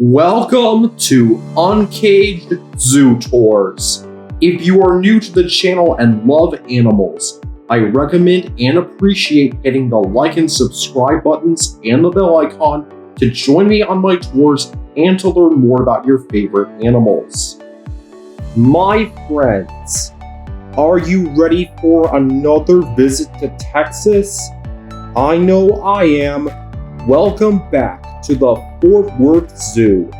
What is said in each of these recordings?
Welcome to Uncaged Zootours. If you are new to the channel and love animals, I recommend and appreciate hitting the like and subscribe buttons and the bell icon to join me on my tours and to learn more about your favorite animals. My friends, are you ready for another visit to Texas? I know I am. Welcome back to the Fort Worth Zoo.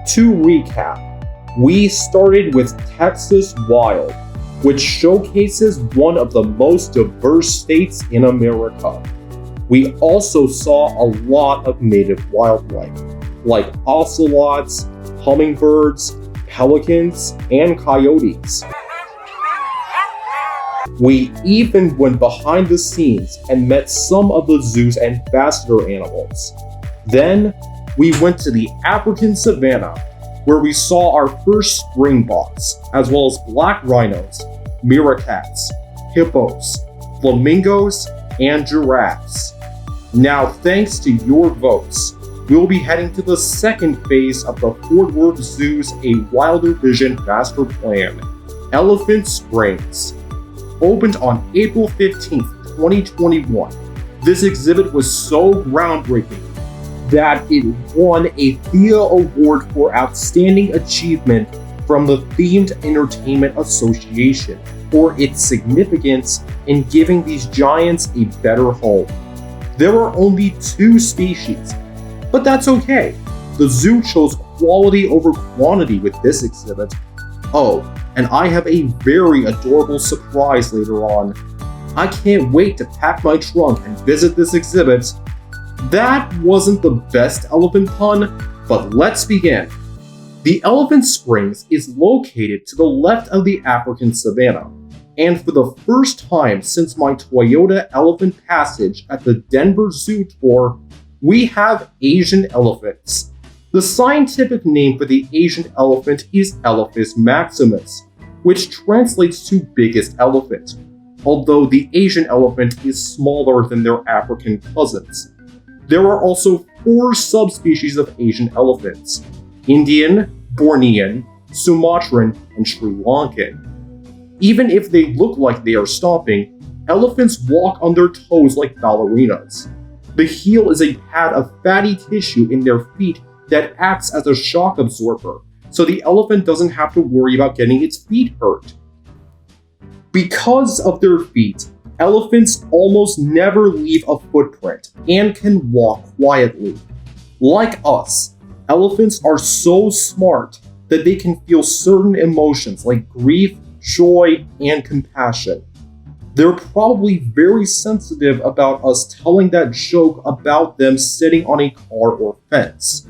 To recap, we started with Texas Wild, which showcases one of the most diverse states in America. We also saw a lot of native wildlife, like ocelots, hummingbirds, pelicans, and coyotes. We even went behind the scenes and met some of the zoo's ambassador animals. Then, we went to the African Savanna, where we saw our first springboks, as well as black rhinos, meerkats, hippos, flamingos, and giraffes. Now, thanks to your votes, we'll be heading to the second phase of the Fort Worth Zoo's A Wilder Vision Master Plan, Elephant Springs. Opened on April 15th, 2021, this exhibit was so groundbreaking that it won a THEA Award for Outstanding Achievement from the Themed Entertainment Association for its significance in giving these giants a better home. There are only 2 species, but that's okay. The zoo chose quality over quantity with this exhibit. Oh, and I have a very adorable surprise later on. I can't wait to pack my trunk and visit this exhibit. That wasn't the best elephant pun, but let's begin. The Elephant Springs is located to the left of the African Savanna, and for the first time since my Toyota Elephant Passage at the Denver Zoo Tour, we have Asian elephants. The scientific name for the Asian elephant is Elephas maximus, which translates to biggest elephant, although the Asian elephant is smaller than their African cousins. There are also 4 subspecies of Asian elephants: Indian, Bornean, Sumatran, and Sri Lankan. Even if they look like they are stomping, elephants walk on their toes like ballerinas. The heel is a pad of fatty tissue in their feet that acts as a shock absorber, so the elephant doesn't have to worry about getting its feet hurt. Because of their feet, elephants almost never leave a footprint and can walk quietly. Like us, elephants are so smart that they can feel certain emotions like grief, joy, and compassion. They're probably very sensitive about us telling that joke about them sitting on a car or fence,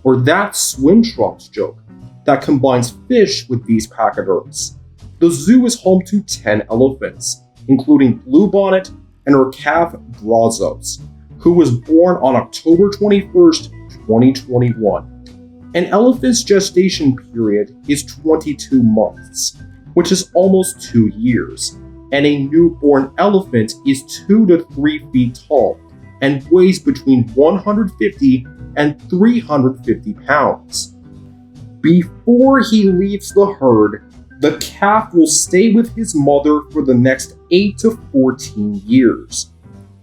or that swim trunks joke that combines fish with these pachyderms. The zoo is home to 10 elephants, including Bluebonnet and her calf Brazos, who was born on October 21st, 2021. An elephant's gestation period is 22 months, which is almost 2 years, and a newborn elephant is 2 to 3 feet tall and weighs between 150 and 350 pounds. Before he leaves the herd, the calf will stay with his mother for the next 8 to 14 years.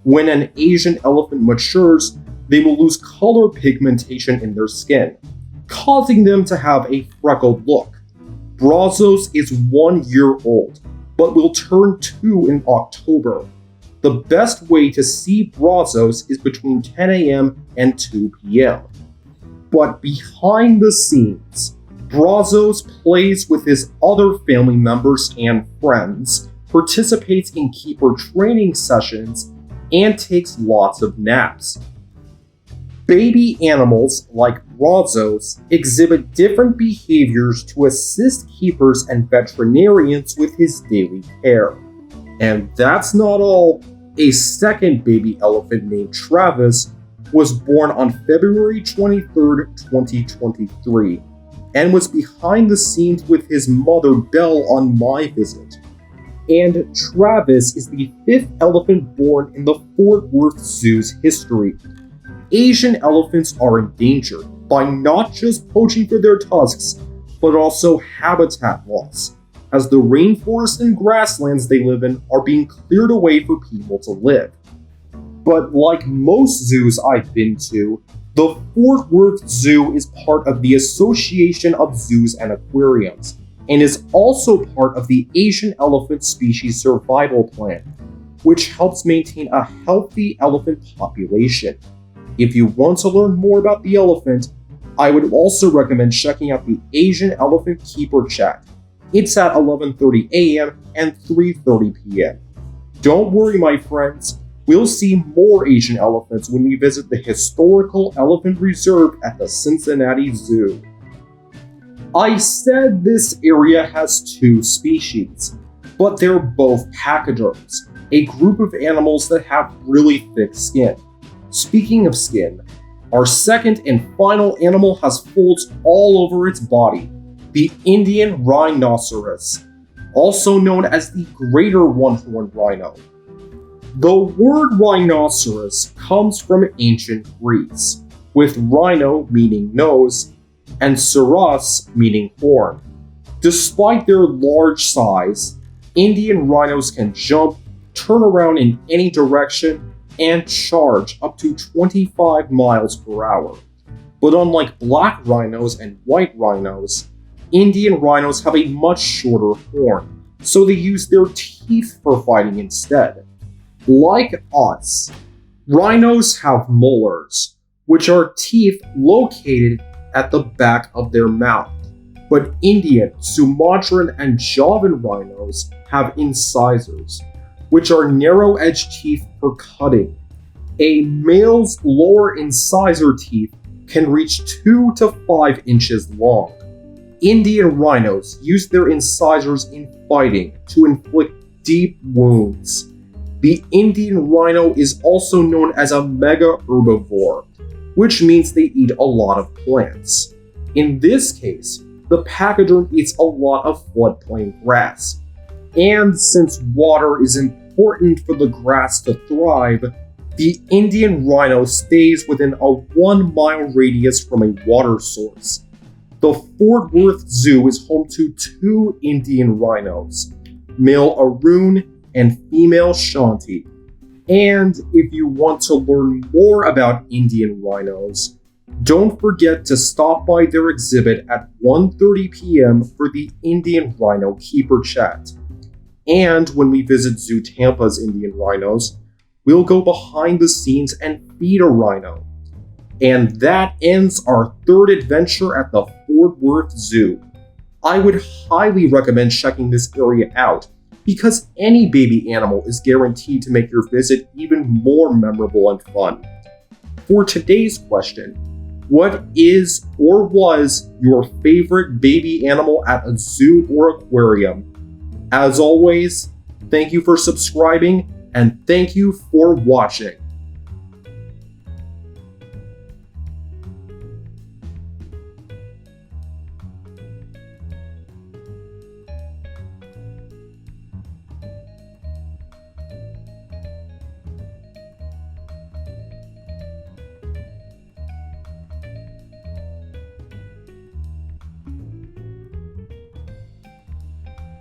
When an Asian elephant matures, they will lose color pigmentation in their skin, causing them to have a freckled look. Brazos is 1 year old, but will turn 2 in October. The best way to see Brazos is between 10 a.m. and 2 p.m. But behind the scenes, Brazos plays with his other family members and friends, participates in keeper training sessions, and takes lots of naps. Baby animals like Brazos exhibit different behaviors to assist keepers and veterinarians with his daily care. And that's not all. A second baby elephant named Travis was born on February 23rd, 2023, and was behind the scenes with his mother Belle on my visit. And Travis is the 5th elephant born in the Fort Worth Zoo's history. Asian elephants are endangered, by not just poaching for their tusks, but also habitat loss, as the rainforests and grasslands they live in are being cleared away for people to live. But like most zoos I've been to, the Fort Worth Zoo is part of the Association of Zoos and Aquariums, and is also part of the Asian Elephant Species Survival Plan, which helps maintain a healthy elephant population. If you want to learn more about the elephant, I would also recommend checking out the Asian Elephant Keeper Chat. It's at 11:30 a.m. and 3:30 p.m. Don't worry, my friends. We'll see more Asian elephants when we visit the historical elephant reserve at the Cincinnati Zoo. I said this area has two species, but they're both pachyderms, a group of animals that have really thick skin. Speaking of skin, our second and final animal has folds all over its body, the Indian rhinoceros, also known as the greater one-horned rhino. The word rhinoceros comes from ancient Greece, with rhino meaning nose, and ceros meaning horn. Despite their large size, Indian rhinos can jump, turn around in any direction, and charge up to 25 miles per hour. But unlike black rhinos and white rhinos, Indian rhinos have a much shorter horn, so they use their teeth for fighting instead. Like us, rhinos have molars, which are teeth located at the back of their mouth. But Indian, Sumatran, and Javan rhinos have incisors, which are narrow-edged teeth for cutting. A male's lower incisor teeth can reach 2 to 5 inches long. Indian rhinos use their incisors in fighting to inflict deep wounds. The Indian rhino is also known as a mega herbivore, which means they eat a lot of plants. In this case, the pachyderm eats a lot of floodplain grass. And since water is important for the grass to thrive, the Indian rhino stays within a 1-mile radius from a water source. The Fort Worth Zoo is home to 2 Indian rhinos, male Arun and female Shanti. And if you want to learn more about Indian rhinos, don't forget to stop by their exhibit at 1:30 p.m. for the Indian Rhino Keeper Chat. And when we visit Zoo Tampa's Indian rhinos, we'll go behind the scenes and feed a rhino. And that ends our 3rd adventure at the Fort Worth Zoo. I would highly recommend checking this area out, because any baby animal is guaranteed to make your visit even more memorable and fun. For today's question, what is or was your favorite baby animal at a zoo or aquarium? As always, thank you for subscribing, and thank you for watching.